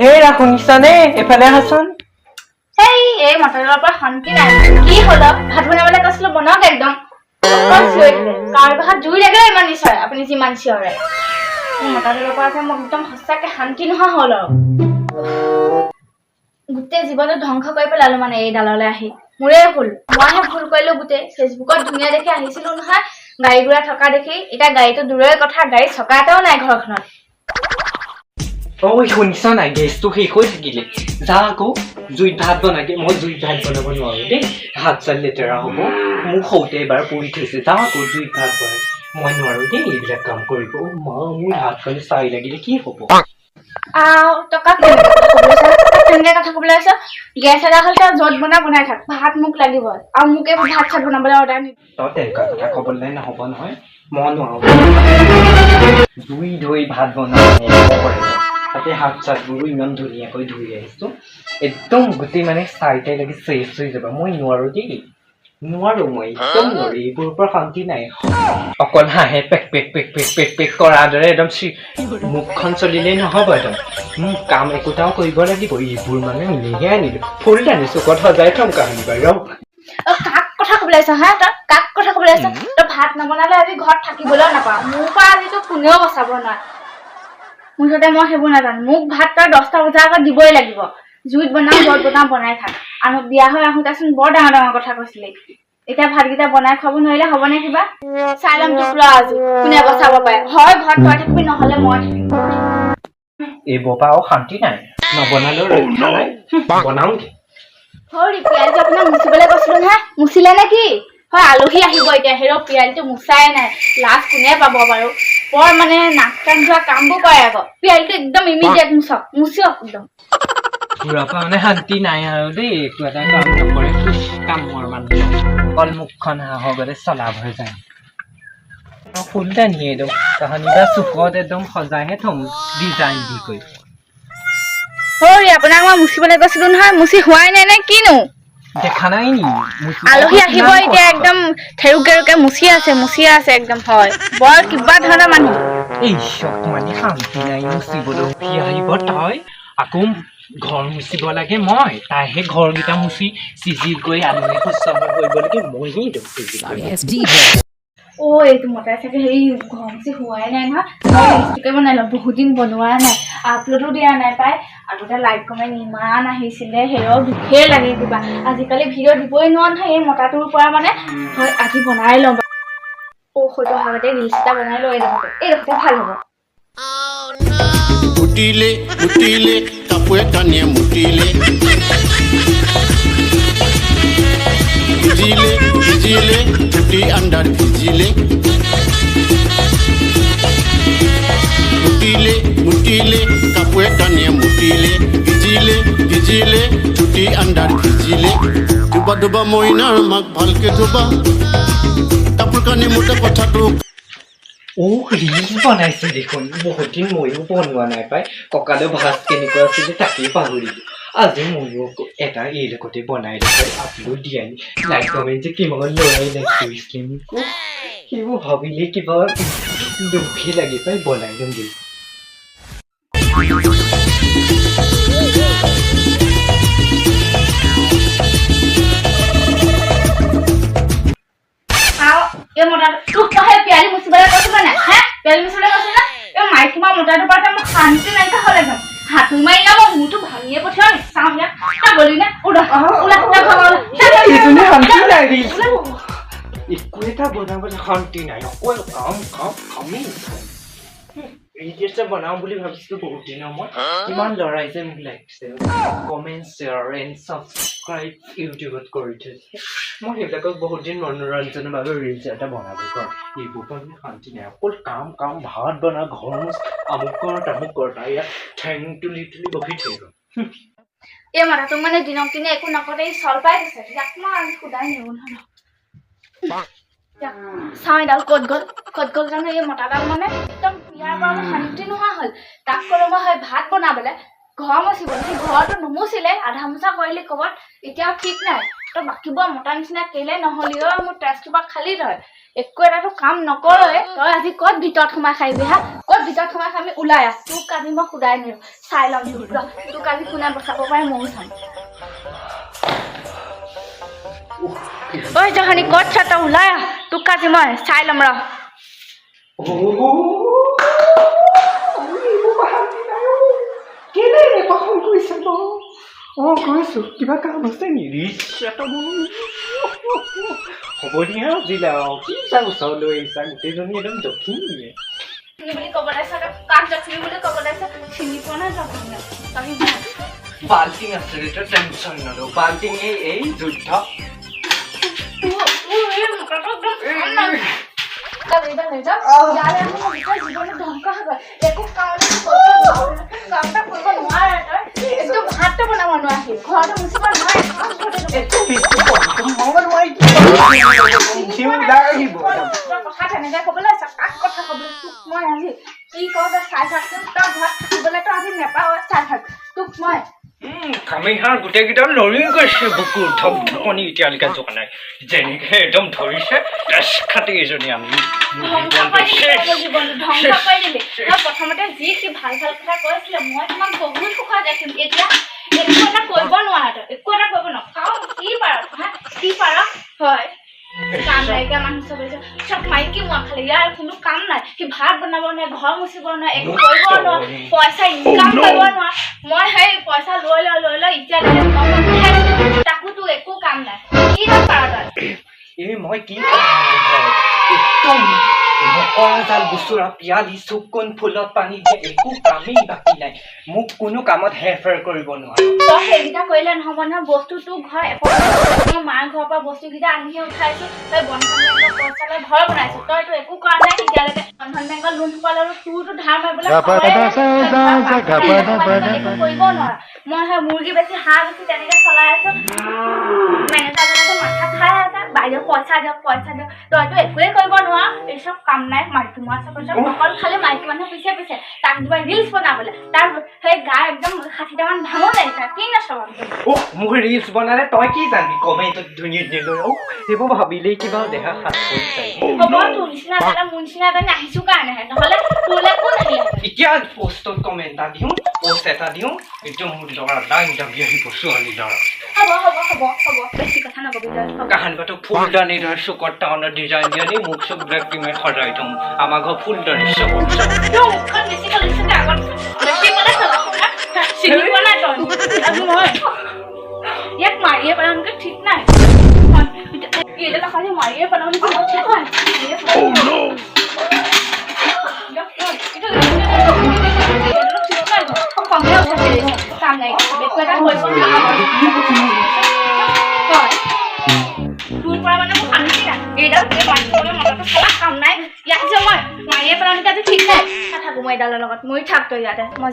এই ৰা শুনিছানে এফালে আহাচোন এই মটৰৰ পৰা শান্তি নাই কি হল ভাত বনাবলৈ কৈছিলো বনাওক একদম কাৰ ভাত জুই লাগে ইমান নিশ্চয় আপুনি যিমান চিঞৰে মটৰৰ পৰা যে মোক একদম সঁচাকে শান্তি নোহোৱা হল আৰু গোটেই জীৱনটো ধ্বংস কৰি পেলালো মানে এই ডাললৈ আহি মোৰে ভুল মইহে ভুল কৰিলো গোটেই ফেচবুকত ধুনীয়া দেখি আহিছিলো নহয় গাড়ী ঘোঁৰা থকা দেখি এতিয়া গাড়ীটো দূৰৰে কথা গাড়ী চকা এটাও নাই ঘৰখনত ঐ শুনিছ নাই গেছটো শেষ হৈ থাকিলে যা আকৌ জুইত ভাত বনাগে মই জুইত ভাত বনাব নোৱাৰো দেই হাত চাত লেতেৰা হ'ব মোক সৌতে এবাৰ পৰি থৈছে যা আকৌ জুইত ভাত বনাই মই নোৱাৰো দেই এইবিলাক কাম কৰিব মা মোৰ হাতখনে চাই লাগিলে কি হ'ব টকা তেনেকে কথা কবলৈ আছে গেছ এটা হ'ল য'ত বনাই থাক ভাত মোক লাগিব আৰু মোক এইবোৰ ভাত চাত বনাবলৈ অৰ্ডাৰ নিদিয়ে তই তেনেকুৱা কথা ক'বলৈ নহ'ব নহয় মই নোৱাৰো জুই ধুই ভাত বনাব তাতে হাত চাতবোৰো ইমান ধুনীয়াকৈ ধুই আহিছো একদম গোটেই মানে চাইটাই লাগি চেচ হৈ যাবা মই নোৱাৰো দেই নোৱাৰো মই একদম নোৱাৰো এইবোৰৰ পৰা শান্তি নাই অকল হাঁহে pack pack pack pack pack pack কৰাৰ দৰে একদম মুখখন চলিলেই নহ'ব একদম কাম একোটাও কৰিব লাগিব এইবোৰ মানে উলিহে আনিলো ফুল আনিছো ক'ত সজাই থম কাহানি বাৰু কাক কথা কবলৈ আছ হা তই কাক কথা কবলৈ আছ তই ভাত নবনালে আজি ঘৰত থাকিবলৈও নাপাওঁ মোৰ পৰা আজিতো কোনেও বচাব নোৱাৰে মুঠতে মই সেইবোৰ নাজানো মোক ভাত তই 10টা বজাৰ আগত দিবই লাগিব জুইত বনাও য'ত বনাও বনাই থাক আৰু বিয়া হৈ আহোঁতেচোন বৰ ডাঙৰ ডাঙৰ কথা কৈছিলি এতিয়া ভাতকেইটা বনাই খুৱাব নোৱাৰিলে হ'বনে কিবা চাই ল'ম তোক ৰ আজি কোনে বচাব পাৰে হয় ঘৰত তই থাকিবি নহ'লে মই থাকিম এইবোৰ পৰা আৰু শান্তি নাই নবনালেও ৰক্ষা নাই বনাওঁগে হয় পিয়ালিটো আপোনাক মুচিবলৈ কৈছিলো নহয় মুচিলে নে কি হয় আলহী আহিব এতিয়া হেৰ পিয়ালিটো মুচাই নাই লাজ কোনে পাব বাৰু বৰ মানে নাক কান যোৱা কামবোৰ কৰে আকৌ পিয়ালিটো একদম ইমিডিয়েট মুচিয়ক একদম পুৰা পৰা মানে শান্তি নাই আৰু দেই একো এটা কাম নকৰে কামৰ মানুহ অকল মুখখন হাঁহগতে চলাব হৈ যায় ফুলটা নিয়ে একদম তাহানিবা চুকত একদম সজাইহে থম ডিজাইন দি কৰি হয় আপোনাক মই মুচিবলৈ কৈছিলো নহয় মুচি হোৱাই নাই নে কিনো দেখা নাই নি আলহী আহিব এতিয়া একদম থেৰুকে মুচি আছে একদম হয় বৰ কিবা ধৰণৰ মানুহ এই চক মানে শান্তি নাই মুচিবলৈ উঠি আহিব তই আকৌ ঘৰ মুচিব লাগে মই তাইহে ঘৰকেইটা মুচি চিজি গৈ আলহী শুশ্ৰূষা কৰিব লাগে মইহে এইটো মতাই চাগে হেৰি ঘৰ মুচি হোৱাই নাই নহয় মই লিপষ্টিকে বনাই লওঁ বহুত দিন বনোৱা নাই আপলোডো দিয়া নাই পাই আগতে লাইক কমেণ্ট ইমান আহিছিলে সেয়াও দুখেই লাগে কিবা আজিকালি ভিডিঅ' দিবই নোৱাৰো নহয় এই মতাটোৰ পৰা মানে হয় আজি বনাই লওঁ সৈতে অহাগতে ৰিলচ এটা বনাই লওঁ এইডোখৰতে ভাল হ'ব মুটিলে কাপোৰে কানিয়ে মুটিলে ভিজিলে টুটি আণ্ডাৰ ভিজিলে মুটিলে কাপোৰে কানিয়ে মুটিলে ভিজিলে টুটি আণ্ডাৰ ভিজিলে ডুবা মইনাৰ মাক ভালকে ধুবা কাপোৰ কানি মোটা কথাটো ৰিলচ বনাইছে দেখোন বহুত দিন ময়ো বনোৱা নাই পাই ককালে ভাত কেনেকুৱা আছিলে তাকেই পাহৰিলো আজি ময়ো এটা এই লগতে বনাই দেখুৱাই আপলোড দিয়াই লাইক কমেণ্ট যে কিমান লৰাই লাইক কৰিছিলে মোকো সেইবোৰ ভাবিলে কিবা দুখেই লাগি পাই বনাই লম বুলি পিয়ালি মুচিবলৈ কৈছো মানে পিয়ালি মুচিবলৈ কৈছো না মাইকী মা মতাটোৰ পৰা মোক শান্তি নাইকিয়া হ'ল একদম হাতু মাৰি না মই মোৰতো ভাঙিয়ে পঠিয়াও নি চাওঁ দিয়া গলি নে একো এটা বনাবলৈ শান্তি নাই অকল কামেই ৰিলছ বনাওঁ বুলি ভাবিছিলো বহুত দিনৰ মই কিমান ল'ৰাই যে মোক লাগিছে কমেণ্ট শ্বেয়াৰ এণ্ড ছাবস্ক্ৰাইব ইউটিউবত কৰি থৈছে মই সেইবিলাকক বহুত দিন মনোৰঞ্জনৰ বাবে ৰিলছ এটা বনাব পাৰোঁ এইবোৰ কাৰণে শান্তি নাই অকল কাম ভাত বনা ঘৰ মুচ আমুক কৰ তাই ইয়াত ঠেং তুলি বহি থাকিব এই মাথাটো মানে দিনক দিনে একো নকৰে চল পাই গৈছে ইয়াক মই আজি সোধাই নিওঁ নহয় চাওঁ এডাল ক'ত গ'ল জানো এই মতাডাল মানে একদম বিয়াৰ পৰা শান্তি নোহোৱা হ'ল তাক ক'লো মই হয় ভাত বনাবলৈ ঘৰ মচিব সেই ঘৰটো নুমুচিলে আধা মোচা কৰিলে ক'ৰবাত এতিয়াও ঠিক নাই তই বাকীবোৰ মতা নিচিনা কেলে নহ'লি মোৰ তেজটো বা খালি তই একো এটাতো কাম নকৰয়ে তই আজি ক'ত ভিতৰত সোমাই খাইবি হা ক'ত ভিতৰত সোমাই খাবি ওলাই আহ তোক আজি মই সুদাই নিওঁ চাই ল'ম তোক আজি কোনে বচাব পাৰে ময়ো চাম ঐ জাহানি ক'ত চা তই ওলাই আহ তোক আজি মই চাই ল'ম ৰ কেলে পাহৰি গৈছে কৈছো কিবা কাম আছে নেকি হ'ব দিয়া জিলা কি চাওঁ ওচৰলৈ আহিছা গোটেইজনী একদম দক্ষিণ দিয়ে বুলি ক'ব লাগিছে কাক জখমি বুলি ক'ব লাগিছে চিনি পোৱা নাই জখমি বাল্টিং আছে তই টেনশ্যন নলওঁ বাল্টিং এই যুদ্ধ কামিহার গোটেইকেইটা লৰি গৈছে বুকু ধপ ধপনি এতিয়ালৈকে যোৱা নাই যেনেকে একদম ধৰিছে তেজ খাটি এজনী আমি প্ৰথমতে যি কি ভাল ভাল কথা কৈছিলে মই তোমাক বহুত সুখত ৰাখিম এতিয়া একো এটা কৰিব নোৱাৰা তই একো এটা কৰিব নোৱাৰ কি পাৰ হয় কাম নাইকিয়া মানুহ চব মাইকী মই খালি ইয়াৰ কোনো কাম নাই সি ভাত বনাব নোৱাৰে ঘৰ মুচিব নোৱাৰে একো কৰিব নোৱাৰে পইচা ইনকাম কৰিব নোৱাৰে মই সেই পইচা লৈ এতিয়ালৈকে তাকো তোৰ একো কাম নাই কি পাৰ তই মই কি একদম জাল গুচুৰা পিয়ালি চুকুন ফুলত পানী দিয়ে একো কামেই বাকী নাই মোক কোনো কামত হেৰফেৰ কৰিব নোৱাৰে তই সেইকেইটা কৰিলে নহ'ব নহয় বস্তু তোৰ ঘৰ মাৰ ঘৰৰ পৰা বস্তুকেইটা আনিহে উঠাইছো তই বন্ধন বেংকৰ পইচা লৈ ঘৰ বনাইছো তইতো একো কৰা নাই এতিয়ালৈকে বন্ধন বেংকৰ লোন সোপাল আৰু তোৰতো ধাৰ মাৰিবলৈ একো কৰিব নোৱাৰ মই সেই মুৰ্গী বেছি হাঁহ বেছি তেনেকে চলাই আছো মেনেজাৰজনেতো মাথা খাই আছে বাইদেউ পইচা দিয়ক তইতো একোৱে কৰিব নোৱাৰ এইচব কাম নাই মাইকী অকল খালি মাইকী মানুহ পিছে তাক কিবা ৰিলচ বনাবলৈ তাৰ সেই গা একদম 60টামান ভাঙো লাগিছে কি নাচাব মোক ৰিলচ বনালে তই কি জানি কমেণ্টত ধুনীয়া লৈ সেইবোৰ ভাবিলেই কিবা দেহা হাত হ'ব তোৰ নিচিনা এটা মোৰ নিচিনা এটা আহিছো কাৰণেহে নহ'লে তোৰলে কোন আহিলে এতিয়া পোষ্টত কমেণ্ট এটা দিওঁ পোষ্ট এটা দিওঁ একদম মোৰ ল'ৰা দাং দাবি আহিব ছোৱালী ল'ৰা হ'ব বেছি কথা নকবি কাহানিবাতো ফুলদানি ধৰ চুকত টাউনৰ ডিজাইন দিয়া নি মোক চব ব্ৰেক টিমে সজাই থওঁ আমাৰ ঘৰ ফুলদানি চকুত মুখখন বেছি কৰিছে আগত বেছি ক'লে চিনি পোৱা নাই তই আজি মই ইয়াক মাৰিয়ে পেলাওঁগে ঠিক নাই এইডাল খালি মাৰিয়ে পেলাওঁ ঠিক হয় কাম নাই একো এটা কৰিব তোৰ পৰা মানে মোক আনিছি না এইডাল মাৰিবলৈ মনতো চলা কাম নাই ইয়াক যে মই মাৰিয়ে পেলাওঁ আজি ঠিক নাই নাথাকো মই এইডালৰ লগত মই থাক তই ইয়াতে মই